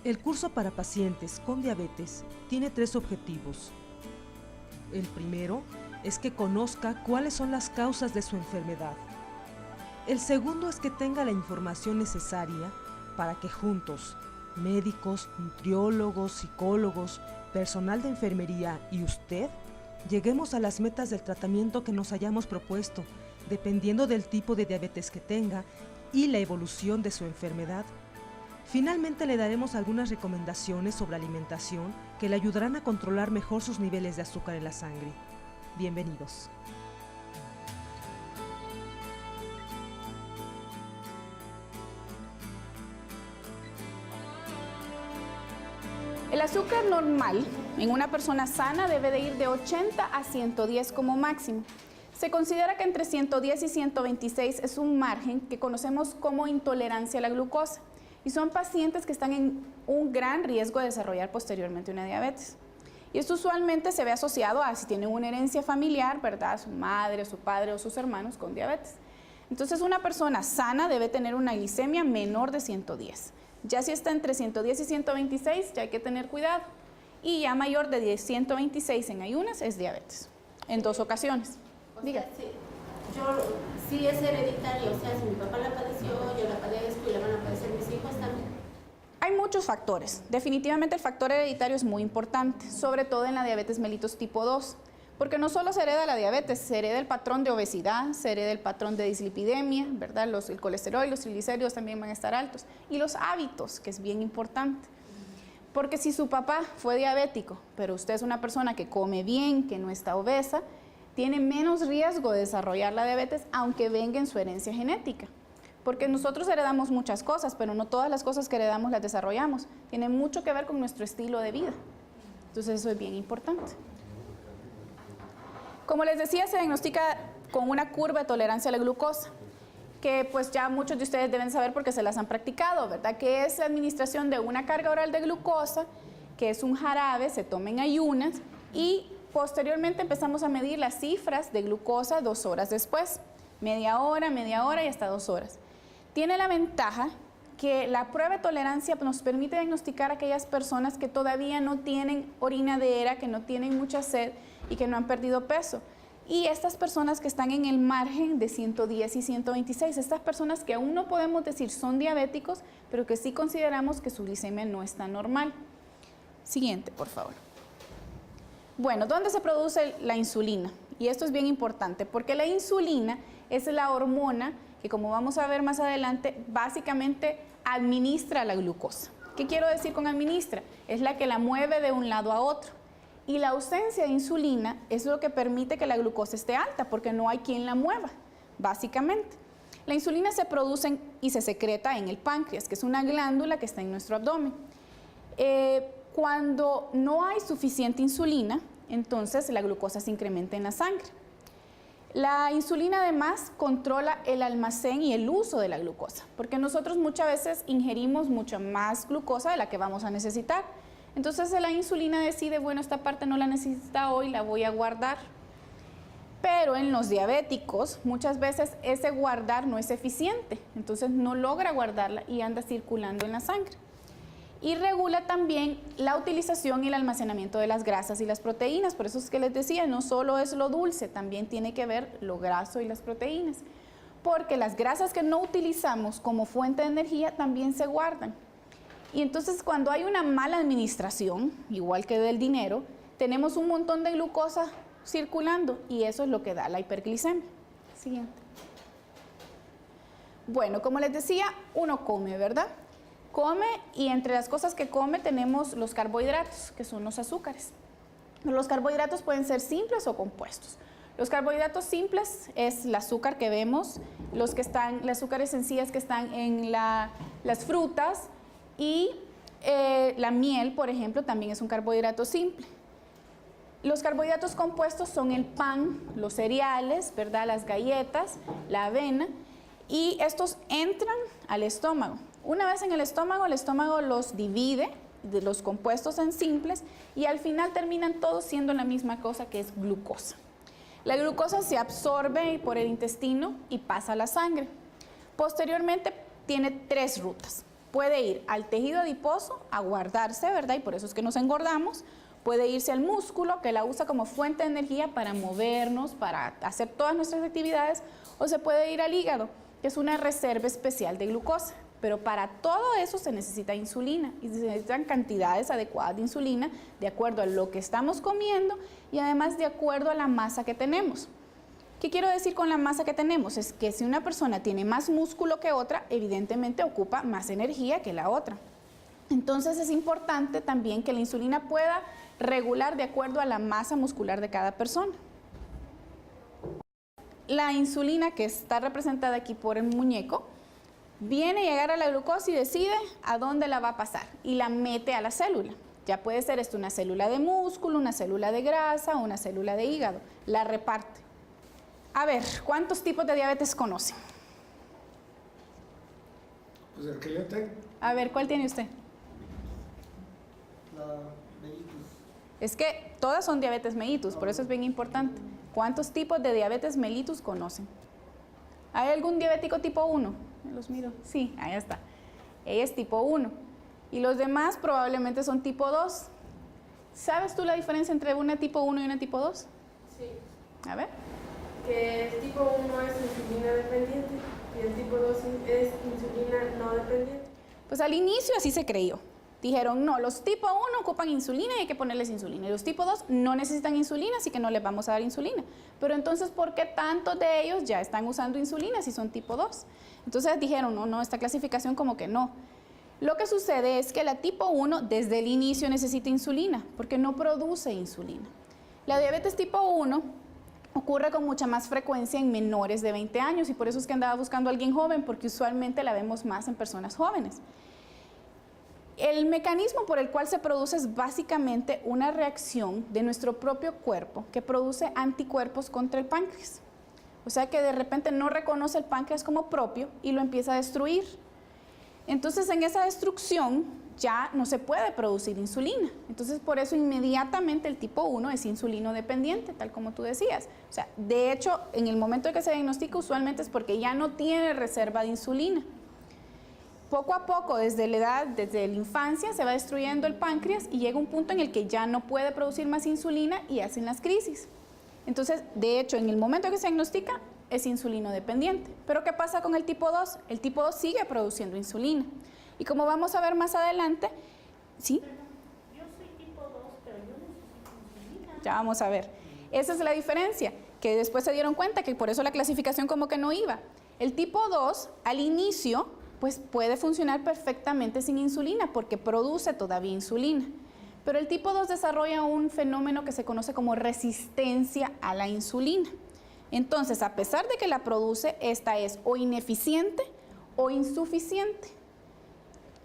El curso para pacientes con diabetes tiene 3 objetivos. El primero es que conozca cuáles son las causas de su enfermedad. El segundo es que tenga la información necesaria para que juntos, médicos, nutriólogos, psicólogos, personal de enfermería y usted, lleguemos a las metas del tratamiento que nos hayamos propuesto, dependiendo del tipo de diabetes que tenga y la evolución de su enfermedad. Finalmente le daremos algunas recomendaciones sobre alimentación que le ayudarán a controlar mejor sus niveles de azúcar en la sangre. Bienvenidos. El azúcar normal en una persona sana debe de ir de 80 a 110 como máximo. Se considera que entre 110 y 126 es un margen que conocemos como intolerancia a la glucosa y son pacientes que están en un gran riesgo de desarrollar posteriormente una diabetes. Y esto usualmente se ve asociado a si tienen una herencia familiar, ¿verdad? Su madre, su padre o sus hermanos con diabetes. Entonces una persona sana debe tener una glicemia menor de 110. Ya si está entre 110 y 126 ya hay que tener cuidado. Y ya mayor de 126 en ayunas es diabetes, en 2 ocasiones. Diga. Sí es hereditario, o sea, si mi papá la padeció, yo la padezco y la van a padecer mis hijos también. Hay muchos factores. Definitivamente el factor hereditario es muy importante, sobre todo en la diabetes mellitus tipo 2, porque no solo se hereda la diabetes, se hereda el patrón de obesidad, se hereda el patrón de dislipidemia, ¿verdad? El colesterol y los triglicéridos también van a estar altos, y los hábitos, que es bien importante. Porque si su papá fue diabético, pero usted es una persona que come bien, que no está obesa, tiene menos riesgo de desarrollar la diabetes, aunque venga en su herencia genética. Porque nosotros heredamos muchas cosas, pero no todas las cosas que heredamos las desarrollamos. Tiene mucho que ver con nuestro estilo de vida. Entonces eso es bien importante. Como les decía, se diagnostica con una curva de tolerancia a la glucosa, que pues ya muchos de ustedes deben saber porque se las han practicado, ¿verdad? Que es la administración de una carga oral de glucosa, que es un jarabe, se toma en ayunas y posteriormente empezamos a medir las cifras de glucosa 2 horas después, media hora y hasta 2 horas. Tiene la ventaja que la prueba de tolerancia nos permite diagnosticar a aquellas personas que todavía no tienen orinadera, que no tienen mucha sed y que no han perdido peso. Y estas personas que están en el margen de 110 y 126, estas personas que aún no podemos decir son diabéticos, pero que sí consideramos que su glicemia no está normal. Siguiente, por favor. Bueno, ¿dónde se produce la insulina? Y esto es bien importante porque la insulina es la hormona que, como vamos a ver más adelante, básicamente administra la glucosa. ¿Qué quiero decir con administra? Es la que la mueve de un lado a otro. Y la ausencia de insulina es lo que permite que la glucosa esté alta porque no hay quien la mueva, básicamente. La insulina se produce y se secreta en el páncreas, que es una glándula que está en nuestro abdomen. Cuando no hay suficiente insulina, entonces la glucosa se incrementa en la sangre. La insulina además controla el almacén y el uso de la glucosa, porque nosotros muchas veces ingerimos mucha más glucosa de la que vamos a necesitar. Entonces la insulina decide, bueno, esta parte no la necesita hoy, la voy a guardar. Pero en los diabéticos muchas veces ese guardar no es eficiente, entonces no logra guardarla y anda circulando en la sangre. Y regula también la utilización y el almacenamiento de las grasas y las proteínas. Por eso es que les decía, no solo es lo dulce, también tiene que ver lo graso y las proteínas. Porque las grasas que no utilizamos como fuente de energía también se guardan. Y entonces cuando hay una mala administración, igual que del dinero, tenemos un montón de glucosa circulando y eso es lo que da la hiperglicemia. Siguiente. Bueno, como les decía, uno come, ¿verdad? Come y entre las cosas que come tenemos los carbohidratos, que son los azúcares. Los carbohidratos pueden ser simples o compuestos. Los carbohidratos simples es el azúcar que vemos, las azúcares sencillas que están en las frutas y la miel, por ejemplo, también es un carbohidrato simple. Los carbohidratos compuestos son el pan, los cereales, ¿verdad? Las galletas, la avena y estos entran al estómago. Una vez en el estómago los divide de los compuestos en simples y al final terminan todos siendo la misma cosa que es glucosa. La glucosa se absorbe por el intestino y pasa a la sangre. Posteriormente tiene 3 rutas. puede ir al tejido adiposo a guardarse, ¿verdad? Y por eso es que nos engordamos. Puede irse al músculo, que la usa como fuente de energía para movernos, para hacer todas nuestras actividades, o se puede ir al hígado, que es una reserva especial de glucosa. Pero para todo eso se necesita insulina y se necesitan cantidades adecuadas de insulina de acuerdo a lo que estamos comiendo y además de acuerdo a la masa que tenemos. ¿Qué quiero decir con la masa que tenemos? Es que si una persona tiene más músculo que otra, evidentemente ocupa más energía que la otra. Entonces es importante también que la insulina pueda regular de acuerdo a la masa muscular de cada persona. La insulina, que está representada aquí por el muñeco, viene a llegar a la glucosa y decide a dónde la va a pasar y la mete a la célula. Ya puede ser esto una célula de músculo, una célula de grasa o una célula de hígado. La reparte. A ver, ¿cuántos tipos de diabetes conocen? Pues el que yo tengo. A ver, ¿cuál tiene usted? La mellitus. Es que todas son diabetes mellitus, por eso es bien importante. ¿Cuántos tipos de diabetes mellitus conocen? ¿Hay algún diabético tipo 1? Los miro. Sí, ahí está. Ella es tipo 1. Y los demás probablemente son tipo 2. ¿Sabes tú la diferencia entre una tipo 1 y una tipo 2? Sí, A ver. que el tipo 1 es insulina dependiente y el tipo 2 es insulina no dependiente. Pues al inicio así se creyó. Dijeron, no, los tipo 1 ocupan insulina y hay que ponerles insulina. Y los tipo 2 no necesitan insulina, así que no les vamos a dar insulina. Pero entonces, ¿por qué tantos de ellos ya están usando insulina si son tipo 2? Entonces dijeron, no, esta clasificación como que no. Lo que sucede es que la tipo 1 desde el inicio necesita insulina, porque no produce insulina. La diabetes tipo 1 ocurre con mucha más frecuencia en menores de 20 años y por eso es que andaba buscando a alguien joven, porque usualmente la vemos más en personas jóvenes. El mecanismo por el cual se produce es básicamente una reacción de nuestro propio cuerpo que produce anticuerpos contra el páncreas. O sea que de repente no reconoce el páncreas como propio y lo empieza a destruir. Entonces en esa destrucción ya no se puede producir insulina. Entonces por eso inmediatamente el tipo 1 es insulino dependiente, tal como tú decías. O sea, de hecho, en el momento en que se diagnostica usualmente es porque ya no tiene reserva de insulina. Poco a poco, desde la infancia, se va destruyendo el páncreas y llega un punto en el que ya no puede producir más insulina y hacen las crisis. Entonces, de hecho, en el momento que se diagnostica, es insulino dependiente. Pero ¿qué pasa con el tipo 2? El tipo 2 sigue produciendo insulina. Y como vamos a ver más adelante, ¿sí? Yo soy tipo 2, pero yo necesito insulina. Ya vamos a ver. Esa es la diferencia, que después se dieron cuenta que por eso la clasificación como que no iba. El tipo 2, al inicio, pues puede funcionar perfectamente sin insulina porque produce todavía insulina. Pero el tipo 2 desarrolla un fenómeno que se conoce como resistencia a la insulina. Entonces, a pesar de que la produce, esta es o ineficiente o insuficiente.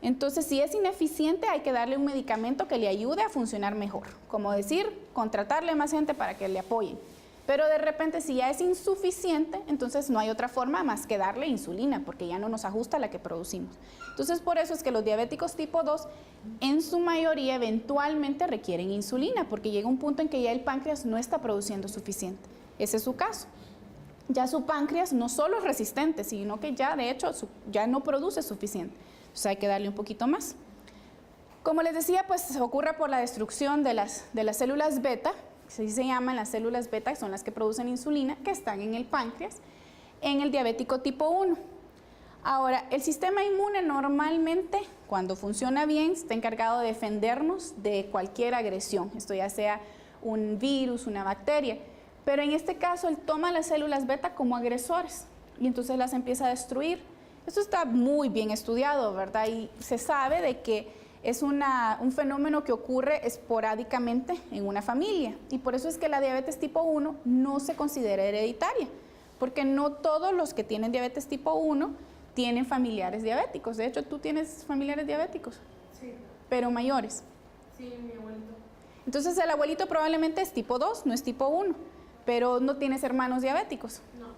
Entonces, si es ineficiente, hay que darle un medicamento que le ayude a funcionar mejor. Como decir, contratarle más gente para que le apoyen. Pero de repente, si ya es insuficiente, entonces no hay otra forma más que darle insulina, porque ya no nos ajusta la que producimos. Entonces, por eso es que los diabéticos tipo 2, en su mayoría, eventualmente requieren insulina, porque llega un punto en que ya el páncreas no está produciendo suficiente. Ese es su caso. Ya su páncreas no solo es resistente, sino que ya, de hecho, ya no produce suficiente. Entonces, hay que darle un poquito más. Como les decía, pues ocurre por la destrucción de las células beta. Así se llaman las células beta, que son las que producen insulina, que están en el páncreas, en el diabético tipo 1. Ahora, el sistema inmune normalmente, cuando funciona bien, está encargado de defendernos de cualquier agresión, esto ya sea un virus, una bacteria, pero en este caso él toma las células beta como agresores y entonces las empieza a destruir. Esto está muy bien estudiado, ¿verdad? Y se sabe de que es un fenómeno que ocurre esporádicamente en una familia y por eso es que la diabetes tipo 1 no se considera hereditaria, porque no todos los que tienen diabetes tipo 1 tienen familiares diabéticos. De hecho, ¿tú tienes familiares diabéticos? Sí, Pero mayores. sí, mi abuelito. Entonces el abuelito probablemente es tipo 2, no es tipo 1, pero no tienes hermanos diabéticos. No.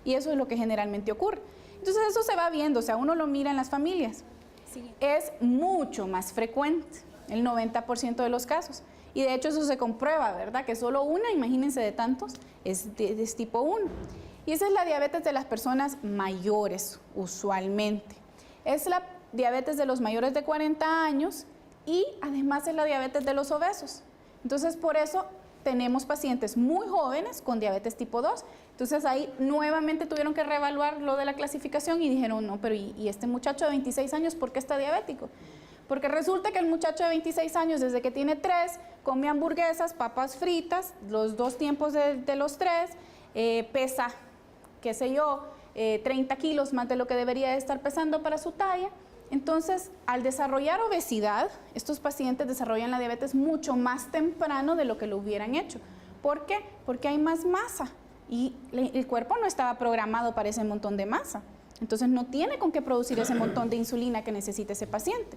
Y eso es lo que generalmente ocurre. Entonces eso se va viendo, o sea, uno lo mira en las familias. Sí. Es mucho más frecuente, el 90% de los casos. Y de hecho eso se comprueba, ¿verdad? Que solo una, imagínense de tantos, es tipo 1. Y esa es la diabetes de las personas mayores, usualmente. Es diabetes de los mayores de 40 años y además es la diabetes de los obesos. Entonces, por eso tenemos pacientes muy jóvenes con diabetes tipo 2. Entonces, ahí nuevamente tuvieron que reevaluar lo de la clasificación y dijeron, no, pero ¿y este muchacho de 26 años por qué está diabético? Porque resulta que el muchacho de 26 años, desde que tiene 3, come hamburguesas, papas fritas, los 2 tiempos de los 3, pesa, qué sé yo, 30 kilos más de lo que debería de estar pesando para su talla. Entonces, al desarrollar obesidad, estos pacientes desarrollan la diabetes mucho más temprano de lo que lo hubieran hecho. ¿Por qué? Porque hay más masa y el cuerpo no estaba programado para ese montón de masa. Entonces, no tiene con qué producir ese montón de insulina que necesita ese paciente.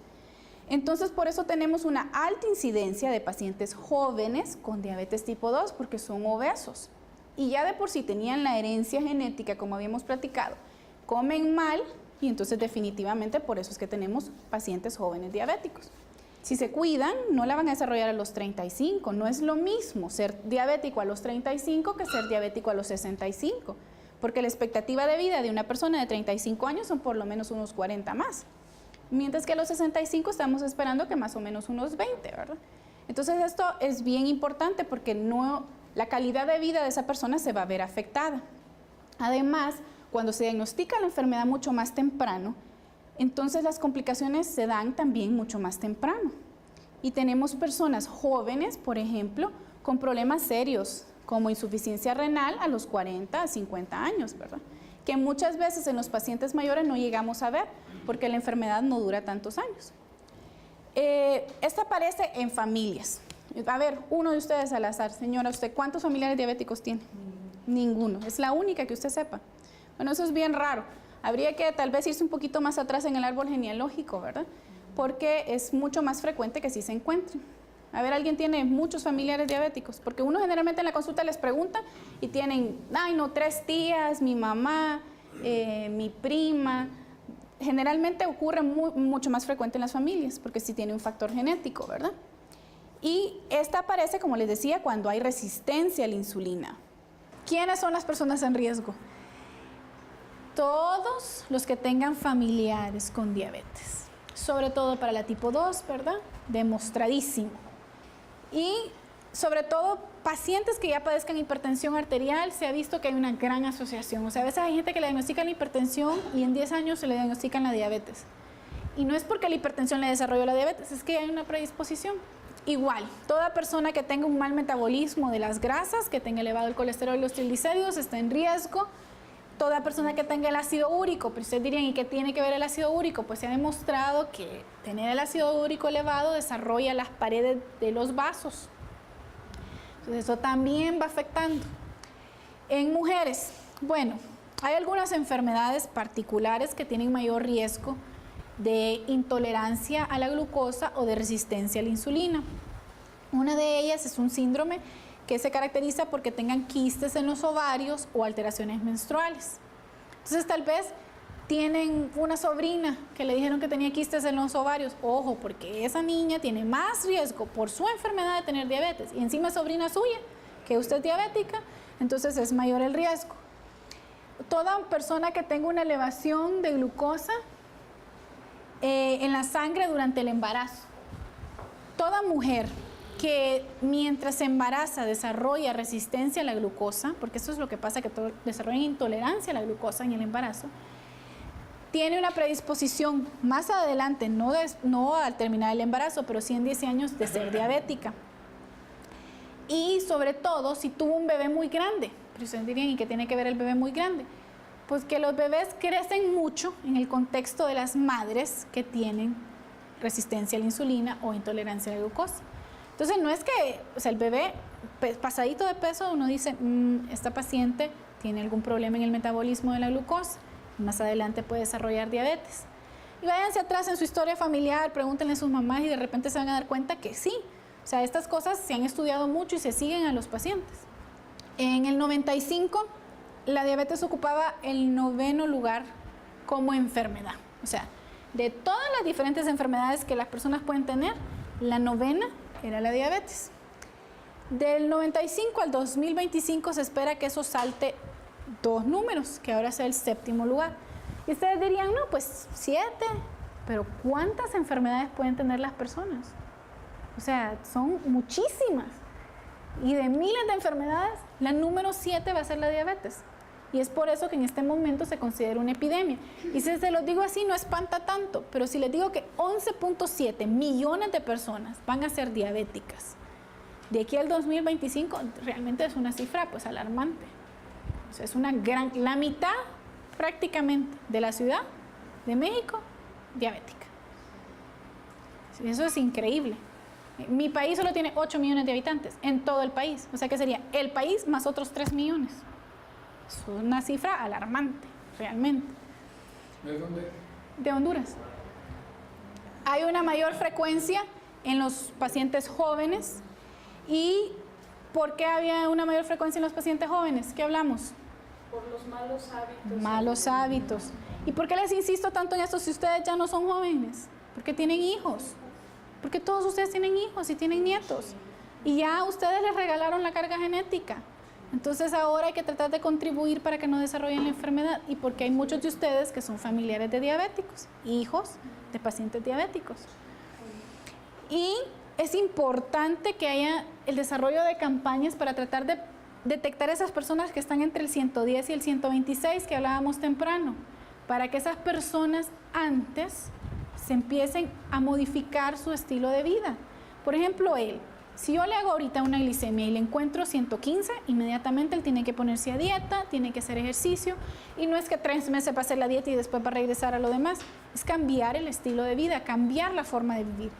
Entonces, por eso tenemos una alta incidencia de pacientes jóvenes con diabetes tipo 2 porque son obesos. Y ya de por sí tenían la herencia genética, como habíamos platicado, comen mal, y entonces definitivamente por eso es que tenemos pacientes jóvenes diabéticos. Si se cuidan, no la van a desarrollar a los 35. No es lo mismo ser diabético a los 35 que ser diabético a los 65, porque la expectativa de vida de una persona de 35 años son por lo menos unos 40 más, mientras que a los 65 estamos esperando que más o menos unos 20, ¿verdad? Entonces esto es bien importante porque la calidad de vida de esa persona se va a ver afectada. Además, cuando se diagnostica la enfermedad mucho más temprano, entonces las complicaciones se dan también mucho más temprano. Y tenemos personas jóvenes, por ejemplo, con problemas serios, como insuficiencia renal a los 40 a 50 años, ¿verdad? Que muchas veces en los pacientes mayores no llegamos a ver, porque la enfermedad no dura tantos años. Esta aparece en familias. A ver, uno de ustedes al azar, señora, ¿usted cuántos familiares diabéticos tiene? Ninguno. Es la única que usted sepa. Bueno, eso es bien raro. Habría que tal vez irse un poquito más atrás en el árbol genealógico, ¿verdad? Porque es mucho más frecuente que sí se encuentren. A ver, ¿alguien tiene muchos familiares diabéticos? Porque uno generalmente en la consulta les pregunta y tienen, ay no, 3 tías, mi mamá, mi prima. Generalmente ocurre mucho más frecuente en las familias, porque sí tiene un factor genético, ¿verdad? Y esta aparece, como les decía, cuando hay resistencia a la insulina. ¿Quiénes son las personas en riesgo? Todos los que tengan familiares con diabetes, sobre todo para la tipo 2, ¿verdad? Demostradísimo. Y sobre todo pacientes que ya padezcan hipertensión arterial, se ha visto que hay una gran asociación. O sea, a veces hay gente que le diagnostican la hipertensión y en 10 años se le diagnostican la diabetes. Y no es porque la hipertensión le desarrolló la diabetes, es que hay una predisposición. Igual, toda persona que tenga un mal metabolismo de las grasas, que tenga elevado el colesterol y los triglicéridos, está en riesgo. Toda persona que tenga el ácido úrico, pero ustedes dirían, ¿y qué tiene que ver el ácido úrico? Pues se ha demostrado que tener el ácido úrico elevado desarrolla las paredes de los vasos. Entonces eso también va afectando. En mujeres, bueno, hay algunas enfermedades particulares que tienen mayor riesgo de intolerancia a la glucosa o de resistencia a la insulina. Una de ellas es un síndrome que se caracteriza porque tengan quistes en los ovarios o alteraciones menstruales. Entonces tal vez tienen una sobrina que le dijeron que tenía quistes en los ovarios. Ojo, porque esa niña tiene más riesgo por su enfermedad de tener diabetes y encima es sobrina suya, que usted es diabética, entonces es mayor el riesgo. Toda persona que tenga una elevación de glucosa en la sangre durante el embarazo. Toda mujer que mientras se embaraza desarrolla resistencia a la glucosa, porque eso es lo que pasa, que desarrollan intolerancia a la glucosa en el embarazo, tiene una predisposición más adelante, no al terminar el embarazo, pero sí en 10 años de ser diabética. Y sobre todo si tuvo un bebé muy grande. Pero ustedes dirían, ¿y qué tiene que ver el bebé muy grande? Pues que los bebés crecen mucho en el contexto de las madres que tienen resistencia a la insulina o intolerancia a la glucosa. Entonces no es que, o sea, el bebé pasadito de peso, uno dice, esta paciente tiene algún problema en el metabolismo de la glucosa, más adelante puede desarrollar diabetes. Y váyanse atrás en su historia familiar, pregúntenle a sus mamás y de repente se van a dar cuenta que sí. O sea, estas cosas se han estudiado mucho y se siguen a los pacientes. En el 95, la diabetes ocupaba el 9º lugar como enfermedad. O sea, de todas las diferentes enfermedades que las personas pueden tener, la 9ª era la diabetes. Del 95 al 2025 se espera que eso salte 2 números, que ahora sea el 7º lugar. Y ustedes dirían, no, pues 7, pero ¿cuántas enfermedades pueden tener las personas? O sea, son muchísimas. Y de miles de enfermedades, la número 7 va a ser la diabetes. Y es por eso que en este momento se considera una epidemia. Y si se los digo así, no espanta tanto, pero si les digo que 11.7 millones de personas van a ser diabéticas, de aquí al 2025, realmente es una cifra pues alarmante. O sea, es una gran, la mitad prácticamente de la ciudad de México, diabética. Eso es increíble. Mi país solo tiene 8 millones de habitantes en todo el país. O sea que sería el país más otros 3 millones. Es una cifra alarmante, realmente. ¿De dónde? De Honduras. Hay una mayor frecuencia en los pacientes jóvenes. ¿Y por qué había una mayor frecuencia en los pacientes jóvenes? ¿Qué hablamos? Por los malos hábitos. Malos hábitos. ¿Y por qué les insisto tanto en esto si ustedes ya no son jóvenes? Porque tienen hijos. Porque todos ustedes tienen hijos y tienen nietos. Y ya ustedes les regalaron la carga genética. Entonces ahora hay que tratar de contribuir para que no desarrollen la enfermedad. Y porque hay muchos de ustedes que son familiares de diabéticos, hijos de pacientes diabéticos. Y es importante que haya el desarrollo de campañas para tratar de detectar esas personas que están entre el 110 y el 126 que hablábamos temprano, para que esas personas antes se empiecen a modificar su estilo de vida. Por ejemplo, si yo le hago ahorita una glicemia y le encuentro 115, inmediatamente él tiene que ponerse a dieta, tiene que hacer ejercicio, y no es que 3 meses va a hacer la dieta y después va a regresar a lo demás, es cambiar el estilo de vida, cambiar la forma de vivir.